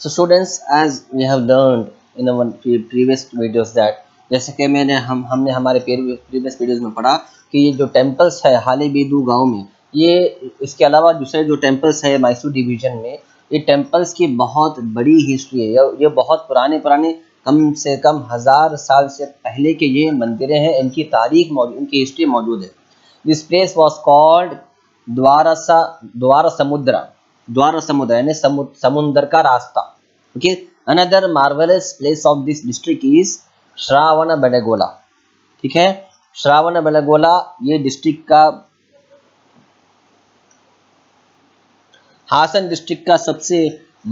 So students, as we have learned in our previous videos that जैसे कि हमने हमारे प्रीवियस वीडियोस में पढ़ा कि ये जो टेम्पल्स है हालेबीडु गांव में, ये इसके अलावा दूसरे जो टेम्पल्स है मैसूर डिवीजन में, ये टेम्पल्स की बहुत बड़ी हिस्ट्री है। ये बहुत पुराने कम से कम 1000 साल से पहले के ये मंदिरें हैं। इनकी तारीख मौजूद, इनकी हिस्ट्री मौजूद है। दिस प्लेस वॉज कॉल्ड द्वार समुद्र यानी समुद्र का रास्ता। Okay, another marvellous place of this district is Shravanabelagola. ठीक है, श्रावणबेलगोला ये डिस्ट्रिक्ट का, हासन डिस्ट्रिक्ट का सबसे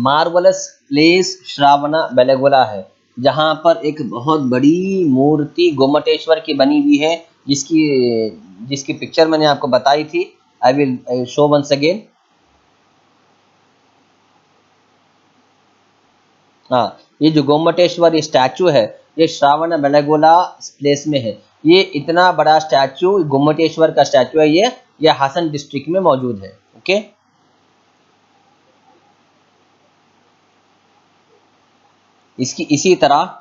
मार्वलस प्लेस श्रावणबेलगोला है, जहां पर एक बहुत बड़ी मूर्ति गोमटेश्वर की बनी हुई है, जिसकी पिक्चर मैंने आपको बताई थी। I will show once again. हाँ, ये जो गोमटेश्वर स्टैचू है, ये श्रावणबेलगोला प्लेस में है। ये इतना बड़ा स्टैचू गोमटेश्वर का स्टैचू है, ये हासन डिस्ट्रिक्ट में मौजूद है। ओके, इसी तरह,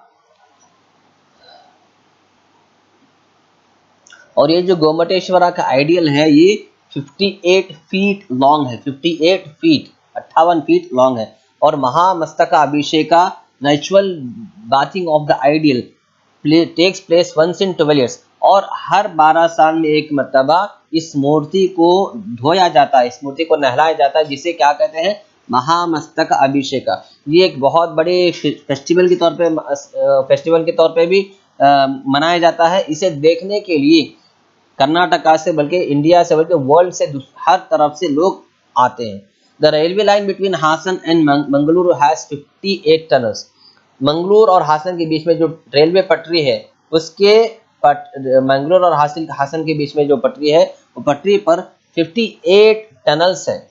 और ये जो गोमटेश्वरा का आइडियल है, ये 58 फीट लॉन्ग है। 58 फीट 58 फीट लॉन्ग है। और Mahamastaka Abhisheka natural bathing of the idol takes place once in 12 years. और हर 12 साल में एक मर्तबा इस मूर्ति को धोया जाता है, इस मूर्ति को नहलाया जाता है, जिसे क्या कहते हैं, महामस्तक अभिषेका। ये एक बहुत बड़े फेस्टिवल के तौर पे भी मनाया जाता है। इसे देखने के लिए कर्नाटका से, बल्कि इंडिया से, बल्कि वर्ल्ड से हर तरफ से लोग आते हैं। The railway line between Hassan and Mangaluru has 58 tunnels. Mangaluru और हासन के बीच में जो रेलवे पटरी है, उसके मंगलुरु और हासन के बीच में जो पटरी है, वो पटरी पर 58 टनल्स है,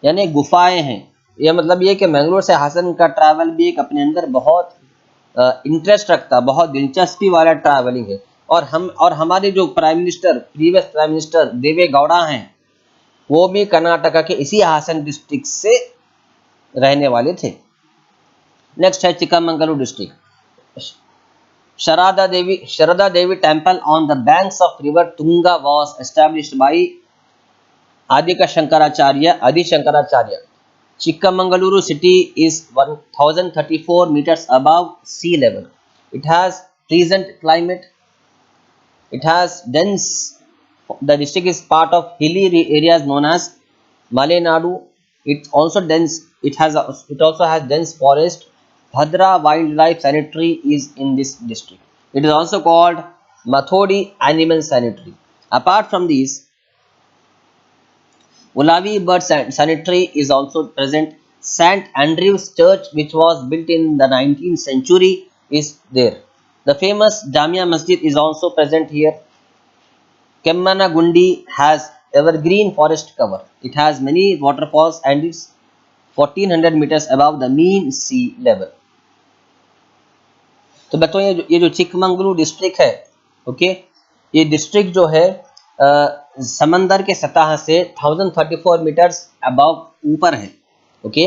यानी गुफाएं हैं। यह मतलब ये कि मंगलुरु से हासन का ट्रैवल भी एक अपने अंदर बहुत इंटरेस्ट रखता, बहुत दिलचस्पी वाला ट्रैवलिंग है। और हमारे जो प्रीवियस प्राइम मिनिस्टर देवे गौड़ा हैं, वो भी कर्नाटका के इसी हासन डिस्ट्रिक्ट से रहने वाले थे। नेक्स्ट है Chikkamagaluru district. Sharada Devi temple on the banks of river Tunga was established by Adi Shankaracharya. Chikmagaluru city is 1034 meters above sea level. It has pleasant climate. It has dense. The district is part of hilly areas known as Malenadu. It also has dense forest. Bhadra Wildlife Sanctuary is in this district. It is also called Mathodi Animal Sanctuary. Apart from these, Ulavi Bird Sanctuary is also present. St. Andrew's Church, which was built in the 19th century, is there. The famous Jamia Masjid is also present here. Kemmanagundi has evergreen forest cover. It has many waterfalls and it's 1400 meters above the mean sea level. तो बच्चों, ये जो Chikmagaluru district है, okay, ये district जो है समंदर के सतह से 1034 मीटर्स अबव ऊपर है। ओके,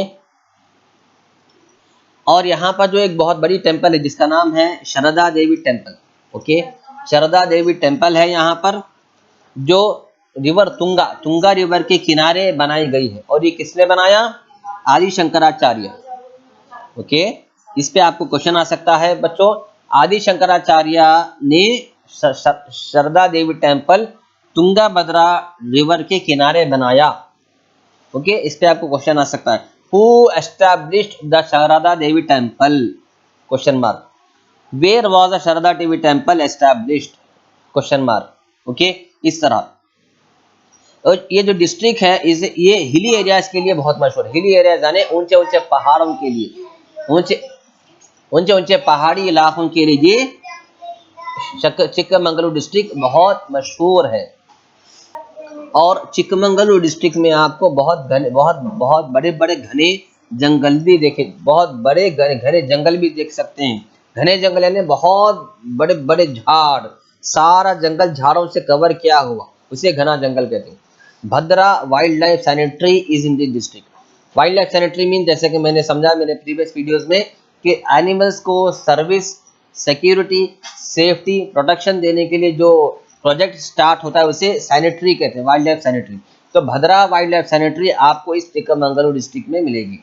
और यहाँ पर जो एक बहुत बड़ी टेंपल है जिसका नाम है Sharda Devi temple. Okay, Sharda Devi temple है यहाँ पर, जो रिवर तुंगा रिवर के किनारे बनाई गई है। और ये किसने बनाया? आदि शंकराचार्य। ओके, इस पे आपको क्वेश्चन आ सकता है बच्चों। आदि शंकराचार्य ने शारदा देवी टेंपल तुंगाभद्रा रिवर के किनारे बनाया। ओके, इस पे आपको क्वेश्चन आ सकता है। Who established the Sharada Devi temple? Question mark. Where was the Sharada Devi temple established? Question mark. Okay, इस तरह। और ये जो डिस्ट्रिक्ट है, ये हिली एरियाज के लिए बहुत मशहूर है। हिली एरियाज यानी ऊंचे ऊंचे पहाड़ों के लिए, ऊंचे पहाड़ी इलाकों के लिए ये चिक्कामंगलुरु डिस्ट्रिक्ट बहुत मशहूर है। और चिक्कामंगलुरु डिस्ट्रिक्ट में आपको बहुत बड़े बड़े घने जंगल भी घने जंगल भी देख सकते हैं। घने जंगल यानी बहुत बड़े बड़े झाड़, सारा जंगल झाड़ों से कवर किया हुआ, उसे घना जंगल कहते हैं। Bhadra wildlife sanctuary is in this district. Wildlife sanctuary mean, जैसे कि मैंने समझा मेरे प्रीवियस वीडियोस में, कि एनिमल्स को सर्विस, सिक्योरिटी, सेफ्टी, प्रोटेक्शन देने के लिए जो प्रोजेक्ट स्टार्ट होता है उसे सैनिटरी कहते हैं, वाइल्ड लाइफ सैनिटरी। तो भद्रा वाइल्ड लाइफ सैनिटरी आपको इस चिकमंगलुरु डिस्ट्रिक्ट में मिलेगी।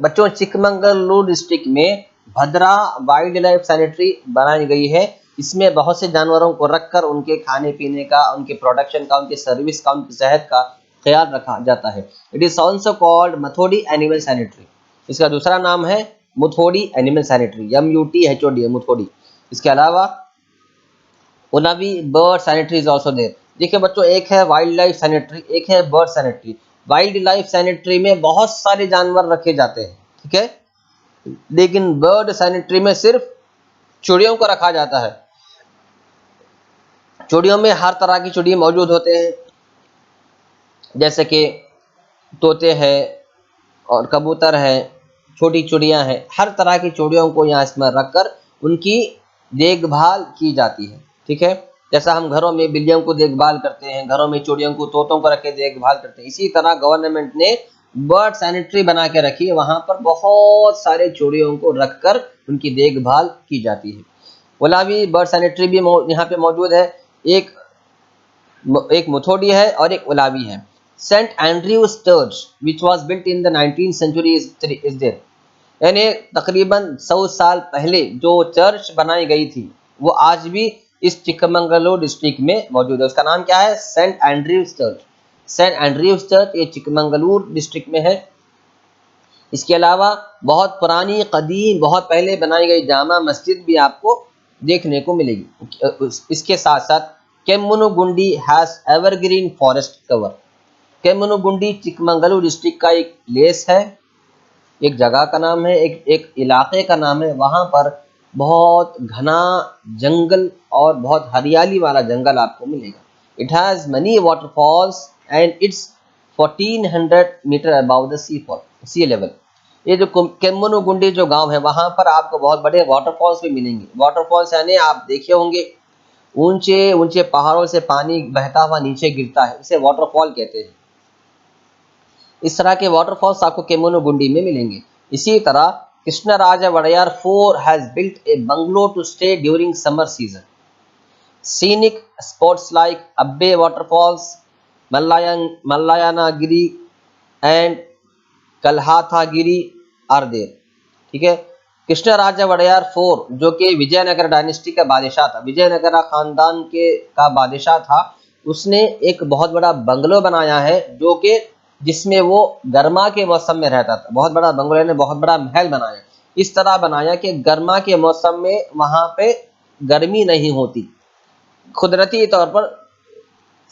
बच्चों, चिकमंगलुरु डिस्ट्रिक्ट में भद्रा वाइल्ड लाइफ सैनिटरी बनाई गई है। इसमें बहुत से जानवरों को रखकर उनके खाने पीने का, उनके प्रोडक्शन का, उनके सर्विस का, उनकी सेहत का ख्याल रखा जाता है। It is also called Muthodi animal sanctuary. इसका दूसरा नाम है Muthodi animal sanctuary, MUTHOD, Muthodi. इसके अलावा उनावी bird sanctuary is also there. देखिए बच्चों, एक है वाइल्ड लाइफ सैनिटरी, एक है bird sanctuary. Wildlife sanctuary में बहुत सारे जानवर रखे जाते हैं, ठीक है, लेकिन बर्ड सैनिटरी में सिर्फ चिड़ियों को रखा जाता है। चिड़ियों में हर तरह की चिड़िया मौजूद होते हैं, जैसे कि तोते हैं और कबूतर है, छोटी चिड़िया हैं। हर तरह की चिड़ियों को यहाँ इसमें रखकर उनकी देखभाल की जाती है, ठीक है। जैसा हम घरों में बिल्लियों को देखभाल करते हैं, घरों में चिड़ियों को, तोतों को रख के देखभाल करते हैं, इसी तरह गवर्नमेंट ने बर्ड सैनिटरी बना के रखी है। वहाँ पर बहुत सारे चिड़ियों को रखकर उनकी देखभाल की जाती है। गुलाबी बर्ड सैनिटरी भी यहाँ पे मौजूद है। एक मुथोडी है और एक गुलाबी है। Saint Andrews church which was built in the 19th century is there. यानी तकरीबन 100 साल पहले जो चर्च बनाई गई थी वो आज भी इस चिकमंगलुरु डिस्ट्रिक्ट में मौजूद है। उसका नाम क्या है? Saint Andrews church. Saint Andrews church ये चिकमंगलुरु डिस्ट्रिक्ट में है। इसके अलावा बहुत पुरानी कदीम, बहुत पहले बनाई गई जामा मस्जिद भी आपको देखने को मिलेगी। इसके साथ साथ Kemmangundi has evergreen forest cover. Kemmangundi Chikmagalur district का एक प्लेस है, एक जगह का नाम है, एक इलाके का नाम है। वहाँ पर बहुत घना जंगल और बहुत हरियाली वाला जंगल आपको मिलेगा। It has many waterfalls and it's 1400 meter above the sea level. ये जो केम्मुनुगुंडी जो गांव है वहाँ पर आपको बहुत बड़े वाटरफॉल्स भी मिलेंगे। वाटरफॉल्स यानी आप देखे होंगे ऊंचे ऊंचे पहाड़ों से पानी बहता हुआ नीचे गिरता है, इसे वाटरफॉल कहते हैं। इस तरह के वाटरफॉल्स आपको केम्मुनुगुंडी में मिलेंगे। इसी तरह Krishnaraja Wadiyar 4 has built a bungalow to stay during summer season. Scenic spots like Abbey waterfalls, Mullayanagiri and Kalhattagiri are there, ठीक है। कृष्णराजा वड़ैयार 4 जो कि विजयनगर डायनेस्टी का बादशाह था, विजयनगर खानदान का बादशाह था, उसने एक बहुत बड़ा बंगलो बनाया है जो कि जिसमें वो गर्मा के मौसम में रहता था। बहुत बड़ा बंगलो ने बहुत बड़ा महल बनाया, इस तरह बनाया कि गर्मा के मौसम में वहाँ पे गर्मी नहीं होती, कुदरती तौर पर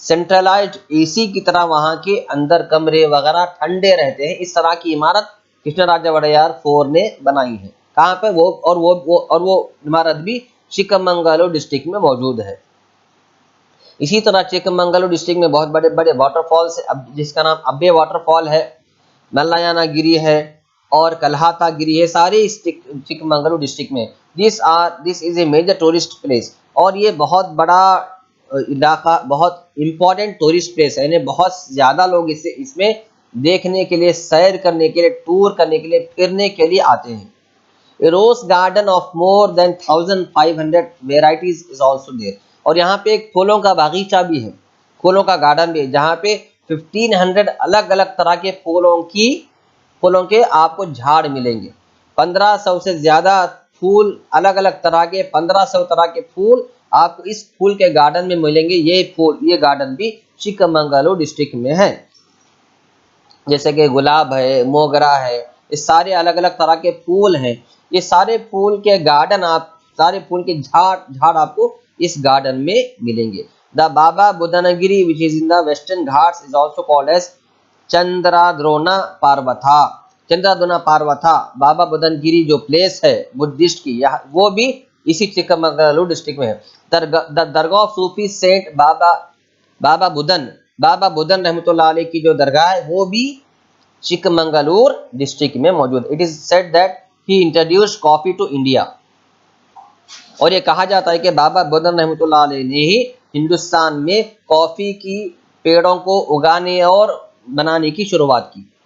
सेंट्रलाइज्ड AC की तरह वहाँ के अंदर कमरे वगैरह ठंडे रहते हैं। इस तरह की इमारत कृष्णराजा वड़ैयार 4 ने बनाई है। कहाँ पे? वो इमारत भी चिकमंगलुरु डिस्ट्रिक्ट में मौजूद है। इसी तरह चिकमंगलुरु डिस्ट्रिक्ट में बहुत बड़े बड़े वाटरफॉल्स है, जिसका नाम अब्बे वाटरफॉल है, मल्लायनागिरी है और कल्हाथागिरी है, सारे इस चिकमंगलुरु डिस्ट्रिक्ट में। This is a major tourist place, और ये बहुत बड़ा इलाका, बहुत इम्पोर्टेंट टूरिस्ट प्लेस है। यानी बहुत ज़्यादा लोग इसमें देखने के लिए, सैर करने के लिए, टूर करने के लिए, फिरने के लिए आते हैं। A rose garden of more than 1500 varieties is also there। और यहाँ पे एक फूलों का बागीचा भी है, फूलों का गार्डन भी है, जहाँ पे 1500 अलग अलग तरह के फूलों के आपको झाड़ मिलेंगे। 1500 से ज़्यादा फूल, अलग अलग तरह के 1500 तरह के फूल आपको इस फूल के गार्डन में मिलेंगे। ये गार्डन भी चिकमंगलुरु डिस्ट्रिक्ट में है। जैसे कि गुलाब है, मोगरा है, ये सारे अलग अलग तरह के फूल हैं। ये सारे फूल के गार्डन, सारे फूल के झाड़ आपको इस गार्डन में मिलेंगे। The Baba Budangiri which is in the Western Ghats is also called as Chandradrona Parvatha. Chandradrona Parvatha Baba Budangiri जो प्लेस है बुद्धिस्ट की, वो भी इसी चिकमंगलुरु डिस्ट्रिक्ट में है। The dargah of Sufi saint Baba Budan Rahmatullah Alaih की जो दरगाह है वो भी चिकमंगलुरु डिस्ट्रिक्ट में मौजूद। It is said that he introduced coffee to India. और ये कहा जाता है कि बाबा बुदन रहमतुल्लाह अलैह ने ही हिंदुस्तान में कॉफी की पेड़ों को उगाने और बनाने की शुरुआत की।